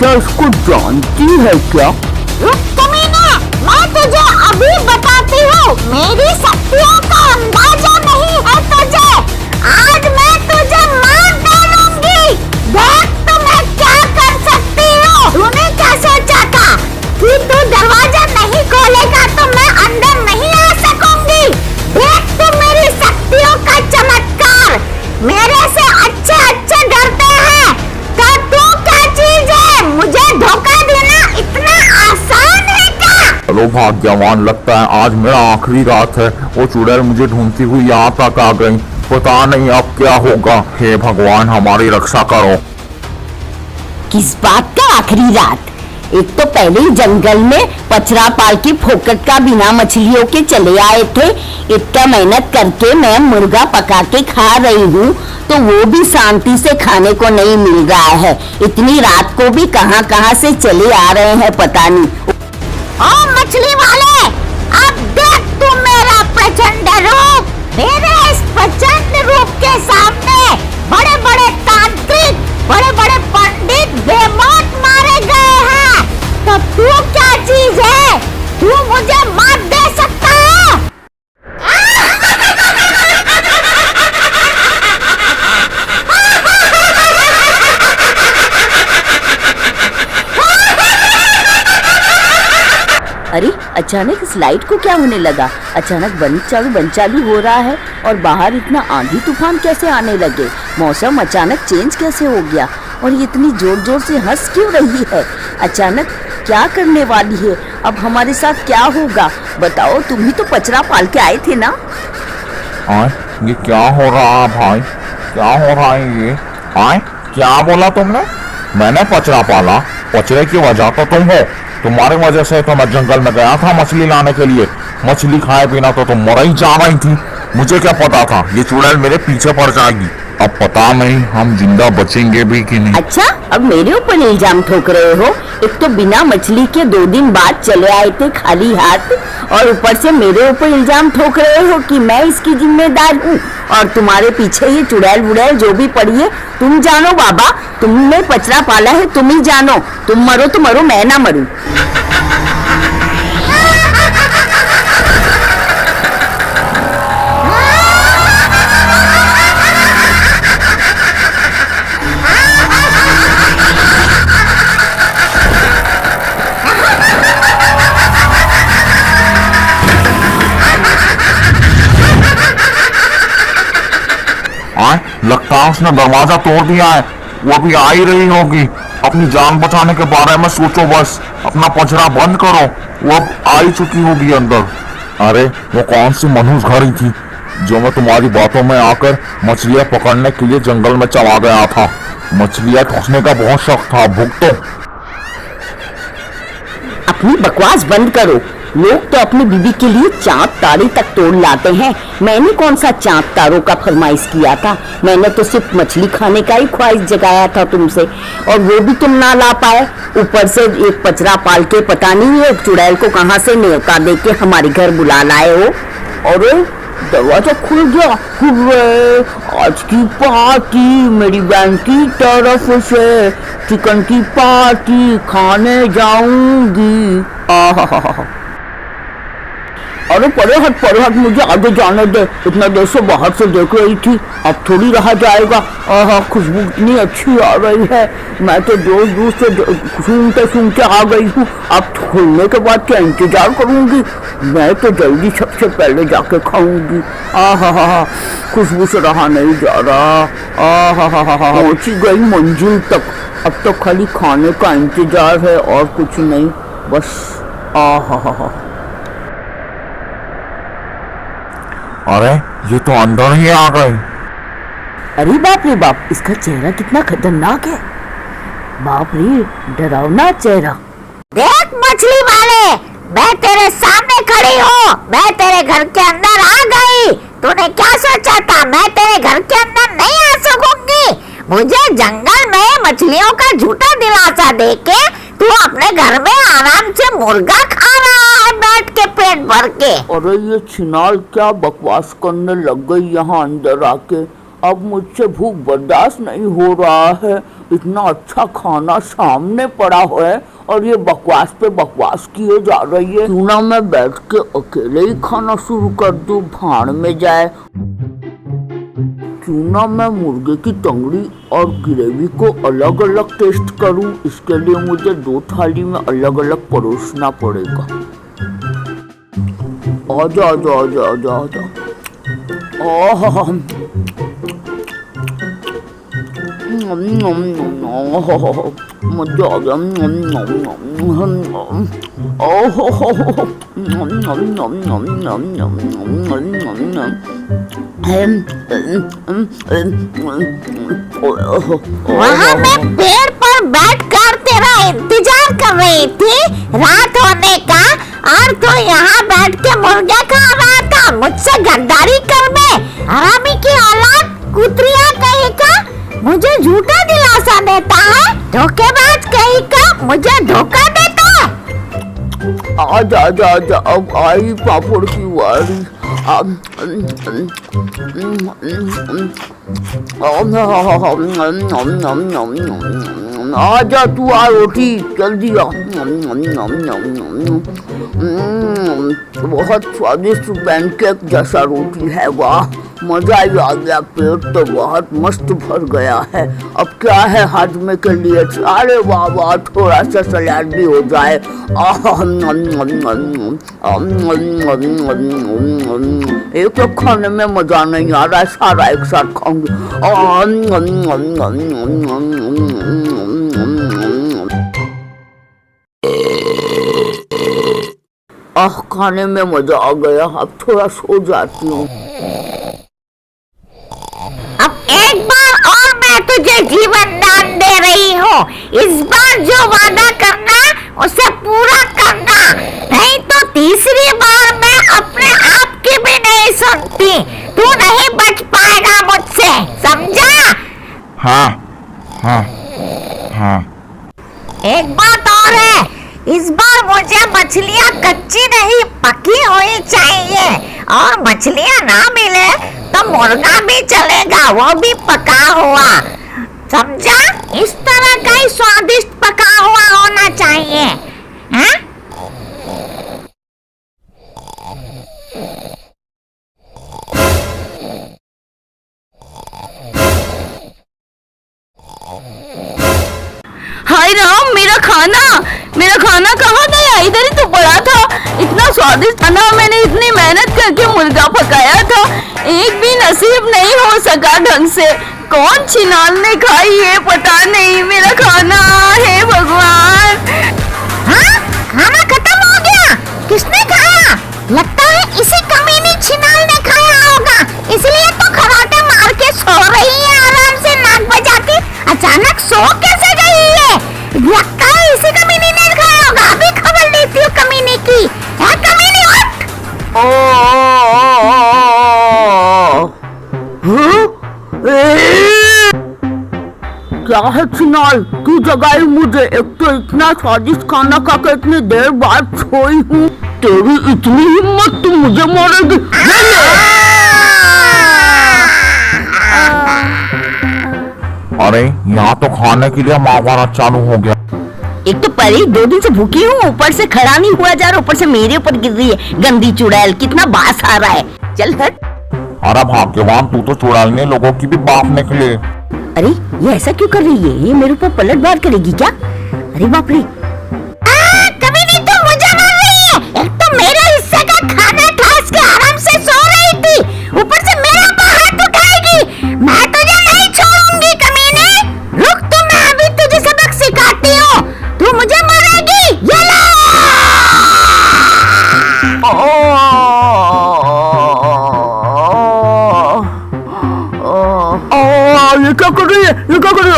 क्या इसको जानती है क्या? रुक कमीने, मैं तुझे अभी बताती हूँ। मेरी शक्तियों का अंदाजा नहीं है तुझे। आज मैं तुझे मार डालूंगी। देख तो मैं क्या कर सकती हूँ। तूने क्या सोचा था कि तू दरवाजा नहीं खोलेगा तो मैं अंदर नहीं आ सकूंगी? देख तू मेरी शक्तियों का चमत्कार। मेरे से अच्छे अच्छे डरते हैं तो तू क्या चीज है? मुझे धोखा देना इतना आसान है क्या? चलो भाग्यवान, लगता है आज मेरा आखिरी रात है। वो चुड़ैल मुझे ढूंढती हुई यहाँ तक आ गई। पता नहीं अब क्या होगा। हे भगवान हमारी रक्षा करो। किस बात का आखिरी रात? एक तो पहले ही जंगल में पचरा पाल के फोकट का बिना मछलियों के चले आए थे। इतना मेहनत करके मैं मुर्गा पका के खा रही हूँ तो वो भी शांति से खाने को नहीं मिल रहा है। इतनी रात को भी कहाँ कहाँ से चले आ रहे हैं पता नहीं। ओ मछली वाले, अब देख तू मेरा प्रचंड रूप। मेरे इस प्रचंड रूप के सामने बड़े बड़े तांत्रिक, बड़े बड़े पंडित बेमौत मारे गए हैं। तो तू क्या चीज है? तू मुझे मात दे सकता है? अरे अचानक इस लाइट को क्या होने लगा? अचानक बंद चालू हो रहा है और बाहर इतना आंधी तूफान कैसे आने लगे? मौसम अचानक चेंज कैसे हो गया? और ये इतनी जोर जोर से हंस क्यों रही है? अचानक क्या करने वाली है? अब हमारे साथ क्या होगा? बताओ, तुम ही तो पचरा पाल के आए थे ना? ये क्या हो रहा है भाई? क्या हो रहा है ये? क्या बोला तुमने? मैंने पचरा पाला? पचरे की वजह तो तुम हो। तुम्हारी वजह से तो मैं जंगल में गया था मछली लाने के लिए। मछली खाए बिना तो तुम मर ही जा रही थी। मुझे क्या पता था ये चुड़ैल मेरे पीछे पड़ जाएगी। अब पता नहीं हम जिंदा बचेंगे भी कि नहीं। अच्छा, अब मेरे ऊपर इल्जाम ठोक रहे हो? एक तो बिना मछली के 2 दिन बाद चले आए थे खाली हाथ, और ऊपर से मेरे ऊपर इल्जाम ठोक रहे हो कि मैं इसकी जिम्मेदार हूँ। और तुम्हारे पीछे ये चुड़ैल वुड़ैल जो भी पड़ी है, तुम जानो बाबा। तुमने पचरा पाला है, तुम ही जानो। तुम मरो तो मरो, मैं ना मरूं। लगता है उसने दरवाजा तोड़ दिया है। वो अभी आ ही रही होगी। अपनी जान बचाने के बारे में सोचो बस। अपना पचरा बंद करो। वो अब आ ही चुकी होगी अंदर। अरे वो कौन सी मनुष्य घड़ी थी जो मैं तुम्हारी बातों में आकर मछलियां पकड़ने के लिए जंगल में चला गया था। मछलियां ठूसने का बहुत शौक था। भुगतो। अपनी बकवास बंद करो। लोग तो अपनी बीबी के लिए चांद तारे तक तोड़ लाते हैं। मैंने कौन सा चांद तारों का फरमाइश किया था? मैंने तो सिर्फ मछली खाने का ही ख्वाहिश जगाया था तुमसे, और वो भी तुम ना ला पाए। ऊपर से एक पचरा पाल के पता नहीं एक चुड़ैल को कहाँ से न्योता दे के हमारे घर बुला लाए हो। अरे दरवाजा खुल गया। हुर्रे, आज की पार्टी मेरी बहन की तरफ से। चिकन की पार्टी खाने जाऊंगी। आहा। अरे परे हट, मुझे आगे जाने दे। इतना देर से बाहर से देख रही थी, अब थोड़ी रहा जाएगा। आहा, खुशबू इतनी अच्छी आ रही है। मैं तो दूर से सूंघते आ गई हूँ। अब खुलने के बाद क्या इंतजार करूंगी? मैं तो जल्दी सबसे पहले जाके खाऊंगी। आहा, खुशबू से रहा नहीं जा रहा। आहा, पहुंची गई मंजिल तक। अब तो खाली खाने का इंतजार है और कुछ नहीं, बस। आहा। अरे ये तो अंदर ही आ गए। अरे बाप रे बाप, इसका चेहरा कितना खतरनाक है। बाप रे, डरावना चेहरा। देख मछली वाले, मैं तेरे सामने खड़ी हूँ। मैं तेरे घर के अंदर आ गई। तूने क्या सोचा था मैं तेरे घर के अंदर नहीं आ सकूंगी? मुझे जंगल में मछलियों का झूठा दिलासा देके तू अपने घर में आराम से मुर्गा खा रहा है बैठ के पेट भर के। अरे ये छिनाल क्या बकवास करने लग गई यहाँ अंदर आके। अब मुझसे भूख बर्दाश्त नहीं हो रहा है। इतना अच्छा खाना सामने पड़ा है और ये बकवास पे बकवास किए जा रही है। क्यों ना मैं बैठ के अकेले ही खाना शुरू कर दूं, भाड़ में जाए। क्यों ना मैं मुर्गे की टंगड़ी और ग्रेवी को अलग अलग टेस्ट करूं। इसके लिए मुझे 2 थाली में अलग अलग परोसना पड़ेगा। आजा आजा आजा आजा आजा। मजा आ गया। वहाँ मैं पेड़ पर बैठकर तेरा इंतजार कर रही थी रात होने का, और तो यहाँ बैठ के मुर्गा खा रहा था। मुझसे गद्दारी कर दे, हरामी की औलाद, कुतरिया कहीं का मुझे झूठा दिलासा देता है, धोखेबाज कहीं का मुझे धोखा देता है। आजा आजा आजा, अब आई पापड़ की बारी। आजा तू आ, रोटी जल्दी आ। बहुत स्वादिष्ट पैनकेक जैसा रोटी है, वाह मजा ही आ गया। पेट तो बहुत मस्त भर गया है। अब क्या है हाजमे के लिए, अरे वाह वाह, थोड़ा सा सलाद भी हो जाए। एक तो खाने में मजा नहीं आ रहा है, सारा एक साथ खाऊंगी। खाने में मजा आ गया। अब थोड़ा सो जाती हूँ। अब एक बार और मैं तुझे जीवन दान दे रही हूँ। इस बार जो वादा करना उसे पूरा करना, नहीं तो तीसरी बार मैं अपने आप की भी नहीं सुनती। तू नहीं बच पाएगा मुझसे, समझा? हाँ हाँ हाँ। एक बात और है, इस बार मुझे मछलियाँ कच्ची नहीं पकी हुई चाहिए, और मछलियाँ ना मिले तो मुर्गा भी चलेगा, वो भी पका हुआ, समझा? इस तरह का ही स्वादिष्ट पका हुआ होना चाहिए, हैं? हाय राम, मेरा खाना कहाँ गया? इधर ही तो पड़ा था। इतना स्वादिष्ट खाना मैंने इतनी मेहनत करके मुर्गा पकाया था, एक भी नसीब नहीं हो सका ढंग से। कौन छिनाल ने खाई है पता नहीं मेरा खाना, हे भगवान। हाँ? खाना खत्म हो गया? किसने खाया? लगता है इसी कमीनी छिनाल ने खाया होगा, इसलिए तो खराटे मार के सो रही है आराम से नाक बजाती। अचानक सो कैसे गई है? लगता है इसी कमीनी ने खाया होगा। अभी खबर लेती हूँ कमीनी की। है कमीनी, उठ! क्या है छिनाल, क्यों जगाई मुझे? एक तो इतना स्वादिष्ट खाना खा कर इतनी देर बाद सोई हूँ। तेरी इतनी हिम्मत, तू मुझे मारेगी? अरे यहाँ तो खाने के लिए महाभारत चालू हो गया। एक तो परी 2 दिन से भूखी हूँ, ऊपर से खड़ा नहीं हुआ जा रहा, ऊपर से मेरे ऊपर गिर रही है गंदी चुड़ैल। कितना बास आ रहा है, चल हट। अरे भाग्यवान, तू तो चुड़ैलने लोगों की भी बाप निकले। अरे ये ऐसा क्यों कर रही है? ये मेरे ऊपर पलटवार करेगी क्या? अरे बाप रे। कमीनी तो मुझे मार रही है। एक तो मेरे हिस्से का खाना ठास के आराम से सो रही थी, ऊपर से मेरे ऊपर हाथ उठाएगी। मैं तुझे नहीं छोड़ूंगी कमीने। रुक तो, मैं अभी तुझे सबक सिखाती हूँ। तू मुझे मारेगी, ये लो। ये क्या कर रही है? ये क्या कर रही है?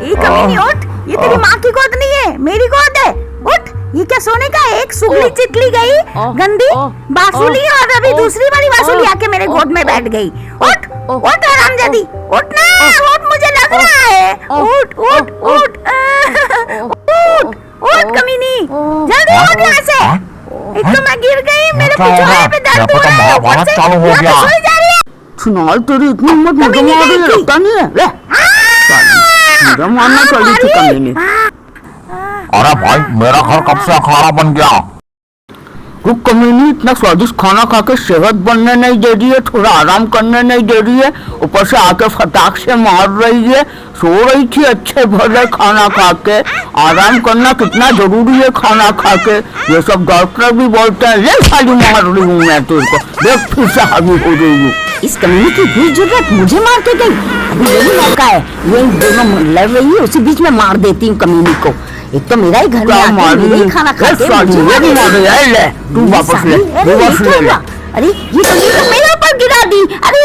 ये कमीनी उठ, ये तेरी माँ की गोद नहीं है, मेरी गोद है। उठ, ये क्या सोने का? एक सुगली चितली गई गंदी बांसुली, और अभी दूसरी वाली बांसुली आके मेरे गोद में बैठ गई। उठ उठ हरामजादी, उठ ना, उठ, मुझे लग रहा है। उठ उठ उठ उठ उठ कमीनी, जल्दी उठ यहाँ से। एक तो मैं गिर गई, मेरे क्या हो रहा पिछवाड़े है? पे क्या दर्द हो पता रहा है, महाभारत ऊपर से चालू हो यहाँ पे गया। सोई जा रही है। सुनाल तेरी इतनी हिम्मत मुझे कमीनी मार रही है, कहीं लगता नहीं है ले मुझे मारना चली थी कमीनी। अरे भाई मेरा घर कब से अखाड़ा बन गया। रुक कमीनी, इतना स्वादिष्ट खाना खा के सेहत बनने नहीं दे रही है, थोड़ा आराम करने नहीं दे रही है, ऊपर से आके फटाक से मार रही है। सो रही थी अच्छे भले खाना खा के, आराम करना कितना जरूरी है खाना खा के, ये सब डॉक्टर भी बोलते हैं। ले साली मार रही हूँ मैं तेरे को, देख फिर से हावी हो रही हूँ। इस कमीनी की इतनी जरूरत मुझे मार के गई, अभी यही मौका है, ये दोनों लड़ रही है, उसी बीच में मार देती हूँ कमीनी को। एक तो मेरा ही घर में आके मेरे ही खाना खा के मुझे मार रही है। ले तू वापस ले, अरे वापस ये क्या ले। हुआ? अरे ये तो मेरे ऊपर गिरा दी। अरे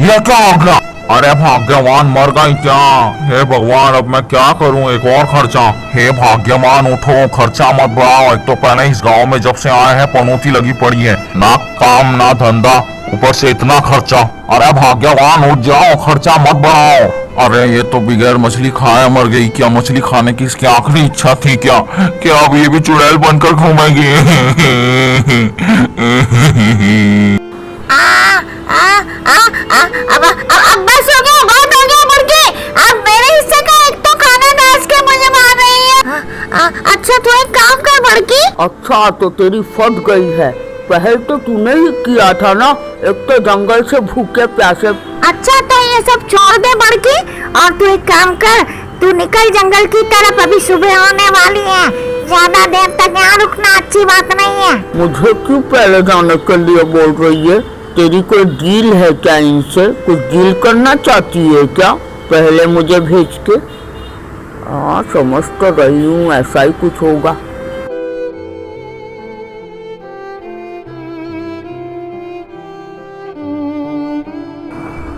ये क्या हो गया। अरे भाग्यवान मर गई क्या। हे भगवान अब मैं क्या करूं, एक और खर्चा। हे भाग्यवान उठो, खर्चा मत बढ़ाओ। एक तो पहले इस गांव में जब से आए हैं पनौती लगी पड़ी है, ना काम ना धंधा, ऊपर से इतना खर्चा। अरे भाग्यवान उठ जाओ, खर्चा मत बढ़ाओ। अरे ये तो बगैर मछली खाए मर गई। क्या मछली खाने की इसकी आखिरी इच्छा थी क्या? क्या अब ये भी चुड़ैल बनकर घूमेगी? अब बस हो गया, बहुत हो गया मुर्गी। अब मेरे हिस्से का एक तो खाना नाच के मुझे मार रही है। अच्छा तू एक काम कर मुर्गी। अच्छा तो तेरी फट गई है, पहले तो तूने ही किया था ना, एक तो जंगल से भूखे प्यासे। अच्छा तो ये सब छोड़ दे मुर्गी, और तू एक काम कर, तू निकल जंगल की तरफ, अभी सुबह होने वाली है, ज्यादा देर तक यहाँ रुकना अच्छी बात नहीं है। मुझे क्यों पहले जाने के लिए बोल रही है? तेरी कोई डील है क्या इनसे? कुछ डील करना चाहती है क्या पहले मुझे भेज के? हाँ समझ तो रही हूँ, ऐसा ही कुछ होगा।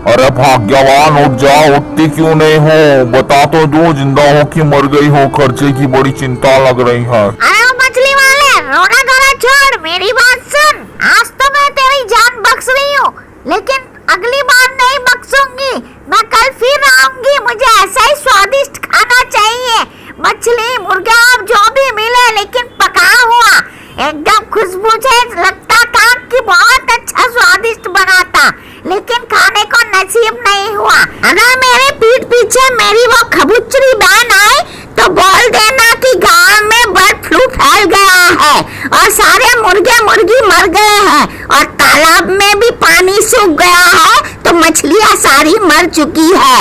अरे भाग्यवान उठ जाओ, उठती क्यों नहीं हो? बता तो दो जिंदा हो कि मर गई हो, खर्चे की बड़ी चिंता लग रही है। अरे वो मछली वाले, रोना धोना छोड़, मेरी बात सुन। आज तो मैं तेरी जान बख्श रही हूँ, लेकिन अगली बार नहीं बख्शूंगी। मैं कल फिर आऊंगी, मुझे ऐसा ही स्वादिष्ट खाना चाहिए। मछली मुर्गा अब जो भी मिले, लेकिन पका हुआ, एकदम खुशबू से लगता था कि बहुत अच्छा स्वादिष्ट बना था, लेकिन खाने को नसीब नहीं हुआ। अगर मेरे पीठ पीछे मेरी वो खबुचरी बहन आए तो बोल देना कि गांव में बर्ड फ्लू फैल गया है और सारे मुर्गे मुर्गी मर गए हैं और तालाब में भी पानी सूख गया है, तो मछलियां सारी मर चुकी है।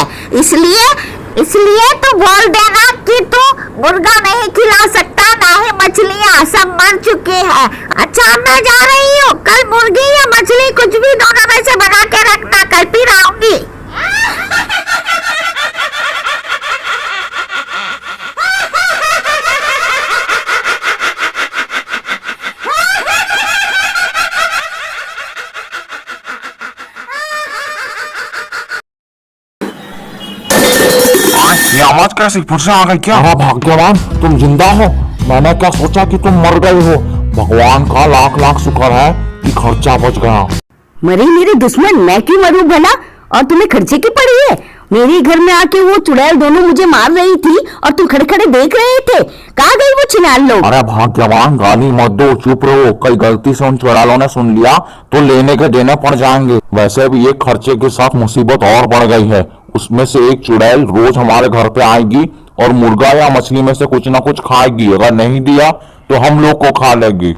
इसलिए तो बोल देना कि तू मुर्गा नहीं खिला सकता, ना ही मछलियां, सब मर चुकी है। अच्छा मैं जा रही हूँ, कल मुर्गी या मछली कुछ भी दोनों में से बना के रखना, कल फिर आऊंगी। ये आवाज कैसी फिर से आ गई क्या? अरे भाग्यवान तुम जिंदा हो, मैंने क्या सोचा कि तुम मर गई हो। भगवान का लाख लाख शुक्र है कि खर्चा बच गया। मरे मेरे दुश्मन, मैं क्यों मरूं भला? और तुम्हें खर्चे की पड़ी है? मेरे घर में आके वो चुड़ैल दोनों मुझे मार रही थी और तुम खड़े खड़े देख रहे थे। कहाँ गई वो छिनाल लोग? अरे भाग्यवान गाली मत दो, चुप रहो। कई गलती से उन चुड़ैलों ने सुन लिया तो लेने के देने पड़ जाएंगे। वैसे भी एक खर्चे के साथ मुसीबत और बढ़ गई है। उसमें से एक चुड़ैल रोज हमारे घर पे आएगी और मुर्गा या मछली में से कुछ ना कुछ खाएगी। अगर नहीं दिया तो हम लोग को खा लेगी।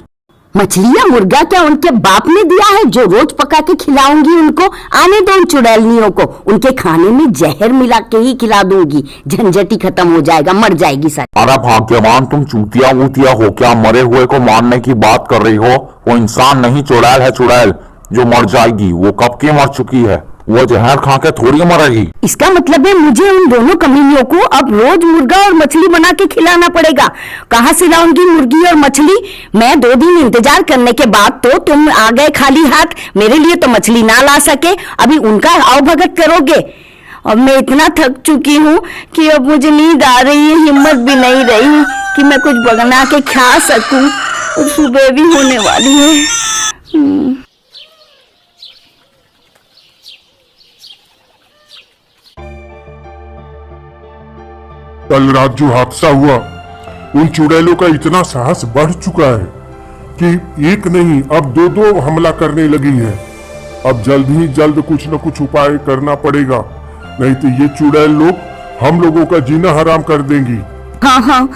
मछली या मुर्गा क्या उनके बाप ने दिया है जो रोज पका के खिलाऊंगी उनको? आने दो उन चुड़ैलियों को, उनके खाने में जहर मिला के ही खिला दूंगी, झंझट ही खत्म हो जाएगा, मर जाएगी सारी। अरे भाग्यवान तुम चूतिया वूतिया हो क्या? मरे हुए को मारने की बात कर रही हो? वो इंसान नहीं चुड़ैल है, चुड़ैल जो मर जाएगी। वो कब की मर चुकी है, वो जहर खा के थोड़ी मरेगी। इसका मतलब है मुझे उन दोनों कमीनियों को अब रोज मुर्गा और मछली बना के खिलाना पड़ेगा। कहाँ से लाऊंगी मुर्गी और मछली? मैं 2 दिन इंतजार करने के बाद तो तुम आ गए खाली हाथ, मेरे लिए तो मछली ना ला सके, अभी उनका आओ भगत करोगे। और मैं इतना थक चुकी हूँ कि अब मुझे नींद आ रही है, हिम्मत भी नहीं रही कि मैं कुछ बना के खा सकूं। सुबह भी होने वाली है। कल रात जो हादसा हुआ उन चुड़ैलों का इतना साहस बढ़ चुका है कि एक नहीं अब दो दो हमला करने लगी है। अब जल्द ही जल्द कुछ न कुछ उपाय करना पड़ेगा, नहीं तो ये चुड़ैल लोग हम लोगों का जीना हराम कर देंगी। हाँ हाँ,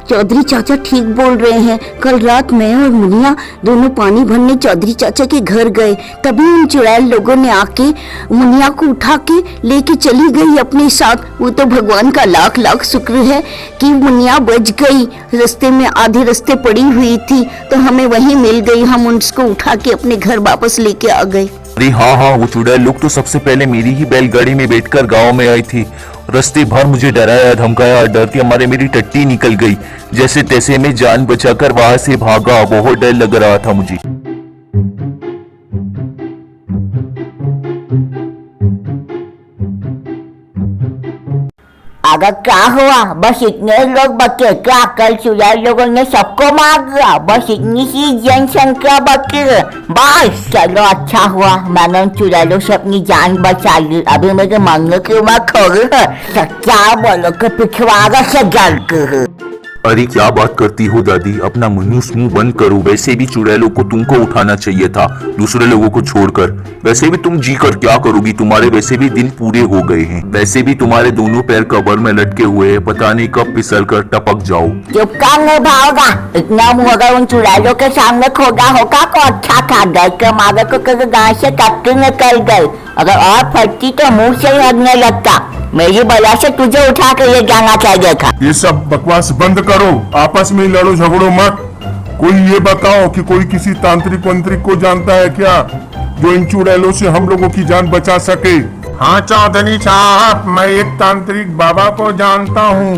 चौधरी चाचा ठीक बोल रहे हैं। कल रात मैं और मुनिया दोनों पानी भरने चौधरी चाचा के घर गए, तभी उन चुड़ैल लोगों ने आके मुनिया को उठा के लेके चली गई अपने साथ। वो तो भगवान का लाख लाख शुक्र है कि मुनिया बच गई। रास्ते में आधे रास्ते पड़ी हुई थी तो हमें वहीं मिल गई, हम उसको उठा के अपने घर वापस लेके आ गए। अरे हाँ हाँ, वो चुड़ैल लोग तो सबसे पहले मेरी ही बैलगाड़ी में बैठकर गांव में आई थी। रास्ते भर मुझे डराया धमकाया, डर के मारे मेरी टट्टी निकल गई। जैसे तैसे मैं जान बचाकर वहां से भागा, बहुत डर लग रहा था मुझे। अगर क्या हुआ? बस इतने लोग बचे क्या? कल चुड़ैल लोगों ने सबको मार दिया, बस इतनी सी जनसंख्या बची है। बस चलो अच्छा हुआ मैंने उन चुड़ैलों से अपनी जान बचा ली। अभी मेरे मरने की उम्र थोड़ी है, क्या बोलो कि पिछवाड़ा से जलती है। अरे क्या बात करती हो दादी, अपना मनुष्य मुंह बंद करो। वैसे भी चुड़ैलों को तुमको उठाना चाहिए था दूसरे लोगों को छोड़कर। वैसे भी तुम जी कर क्या करोगी, तुम्हारे वैसे भी दिन पूरे हो गए हैं। वैसे भी तुम्हारे दोनों पैर कब्र में लटके हुए हैं, पता नहीं कब फिसल कर टपक जाओ। चुप कर नहीं भागोगा, इतना मुंह अगर उन चुड़ैलों के सामने खोगा होगा तो अच्छा था। डर के मारे को गांव से टपकी निकल गई, अगर और फटती तो मुंह से ही लगने लगता। मेरी बला से तुझे उठा के ले जाना चाहिए था। ये सब बकवास बंद करो, आपस में लड़ो झगड़ो मत। कोई ये बताओ कि कोई किसी तांत्रिक वंत्रिक को जानता है क्या जो इन चुड़ैलों से हम लोगों की जान बचा सके? हाँ चौधरी साहब, मैं एक तांत्रिक बाबा को जानता हूँ,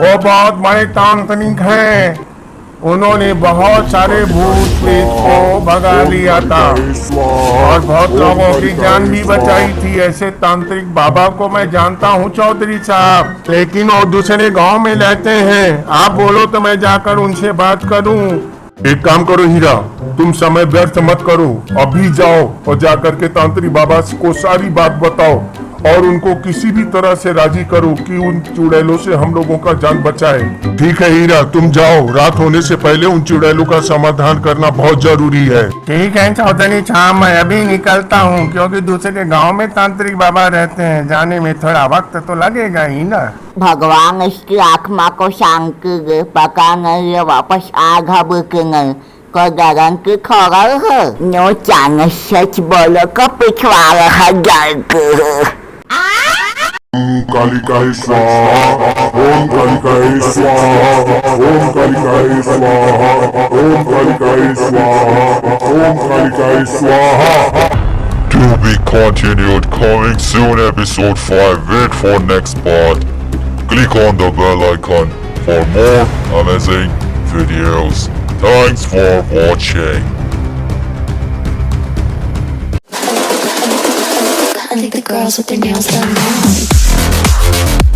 वो बहुत बड़े तांत्रिक हैं। उन्होंने बहुत सारे भूत प्रेत को भगा लिया था और बहुत लोगों की जान भी बचाई थी। ऐसे तांत्रिक बाबा को मैं जानता हूँ चौधरी साहब, लेकिन वो दूसरे गांव में रहते हैं। आप बोलो तो मैं जाकर उनसे बात करूँ। एक काम करो हीरा, तुम समय व्यर्थ मत करो, अभी जाओ और जाकर के तांत्रिक बाबा को सारी बात बताओ और उनको किसी भी तरह से राजी करो कि उन चुड़ैलों से हम लोगों का जान बचाए। ठीक है हीरा, तुम जाओ, रात होने से पहले उन चुड़ैलों का समाधान करना बहुत जरूरी है। ठीक है चौधरी साहब, मैं अभी निकलता हूँ क्योंकि दूसरे गांव में तांत्रिक बाबा रहते हैं, जाने में थोड़ा वक्त तो लगेगा ही ना। भगवान इसकी आत्मा को शांति दे, पता नहीं ये वापस आएगा कि नहीं, कोई गारंटी खबर है? नो चांस सच बोलो को पिछवाड़ा है जलती है। कालिकाय स्वाहा, ओम कालिकाय स्वाहा, ओम कालिकाय स्वाहा, ओम कालिकाय स्वाहा, ओम कालिकाय स्वाहा। To be continued, coming soon, episode 5. Wait for next part. Click on the bell icon for more amazing videos. Thanks for watching. I think the girls with their nails done now.